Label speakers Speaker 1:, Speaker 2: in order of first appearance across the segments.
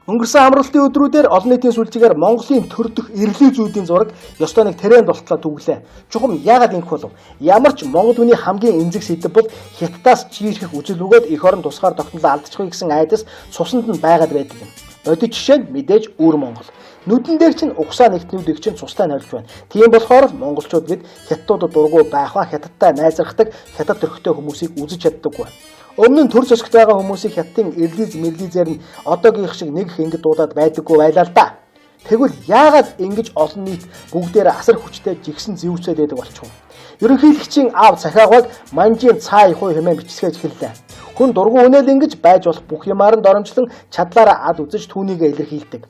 Speaker 1: Өнгөрсөн амралтын өдрүүдээр олон нийтийн сүлжээгээр Монголын төр дөх эрлийн зүйдийн зураг ёстой нэг тренд болтлоо түглээ. Чухам яагаад ингэх болов? Ямар ч Монгол хүний хамгийн эмзэг сэдэв бол Хятадаас чийрхэх үжил өгөөд эх орон тусгаар тогтнол алдчихгүй гэсэн айдас цуснд нь байгаад байдаг юм. Бодит жишээ нь мэдээж өвөр Монгол. Нүдэн дээр чинь угсаа нэгтнүүдийг чинь цустай нольж байна. Тийм болохоор монголчууд бид хятадуудад дургу байх ба хятадтай найзрахдаг, хятад төрхтэй хүмүүсийг үзэж чаддаггүй. Өмнө нь төр зөсгт байгаа хүмүүсийг хятадын эрлизээр нь одоогийн шиг нэг их ингэж дуудаад байдаггүй байлаа л да. Тэгвэл яагаад ингэж олон нийт бүгдээрээ асар хүчтэй жигсэн зэвүүцээд байдаг болчих вэ? Ерөнхийлөгчийн аав захиагвал манжийн цаа их уу хэмээн бичсгээж эхэллээ. Хүн дургу өнөөл ингэж байж болох бүх юмар нь доромжлон чадлаараа ад үзэж түүнийг илэрхийлдэг.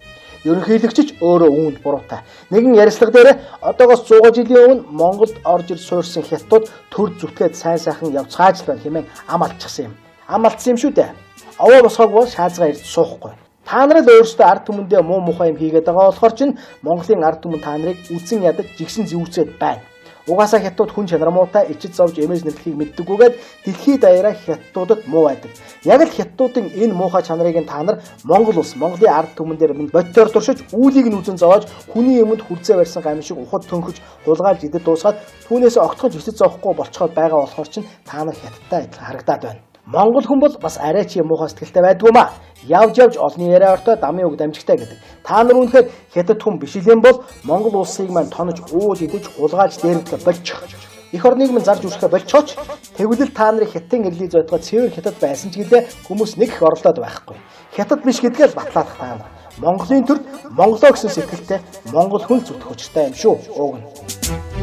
Speaker 1: Ерөнхийлөгч өөрөө үүнд буруутай. Нэгэн ярилцлага дээр одоогоос 100 жилийн өмнө Монголд орж ир суурьсан хятадууд төр зүтгээд сайн сайхан явцгааж л байна хэмээн ам алдчихсан юм. Ам алдсан юм шүү дээ. Овоо босгоог бол шаазгаа ирж суухгүй. Та нар л өөрсдөө ард түмэндээ муу мухай юм хийгээд байгаа болохоор чинь Монголын ард түмэн та нарыг үзэн ядаж жигсэн зэвүүцээд байна. Угаасаа хятадууд хүн чанар муутай ичид зовж эмээж нэрлэхийг мэддэггүйгээд дэлхийд даяараа хятадуудад муу байдаг. Яг л хятадуудын энэ муухай чанарыг та нар Монгол улс, Монголын ард түмэн дээр бодтоор туршиж үүлийг нь үзэн зовоож хүний өмнөд хүрзээ барьсан гамь шиг ухад төнхөж хулгайлж идэд дуусгаад түүнээс огтхож ичид зовхгүй болцоход байгаа болохоор чинь та нар хятадтай адилхан харагдаад байна. Монгол хүн бол бас арай чи муухай сэтгэлтэй байдгүй маа. Явж олны яриа ортой дамын үг дамжигтай гэдэг. Та нар үнэхээр хятад хүн биш юм бол Монгол улсыг маань тонож уул идэж хулгайлж дээрвдэ болчих. Эх орныг минь зарж үрсэхэ болчихооч. Тэгвэл та нарын хятадын эрлийг зодгоо цэвэр хятад байсан ч гэлээ хүмүүс нэг их орлоод байхгүй. Хятад биш гэдгээ л батлаадах та нар. Монголын төрд Монголоо гэсэн сэтгэлтэй Монгол хүн зүтгэх учиртай юм шүү. Уг нь.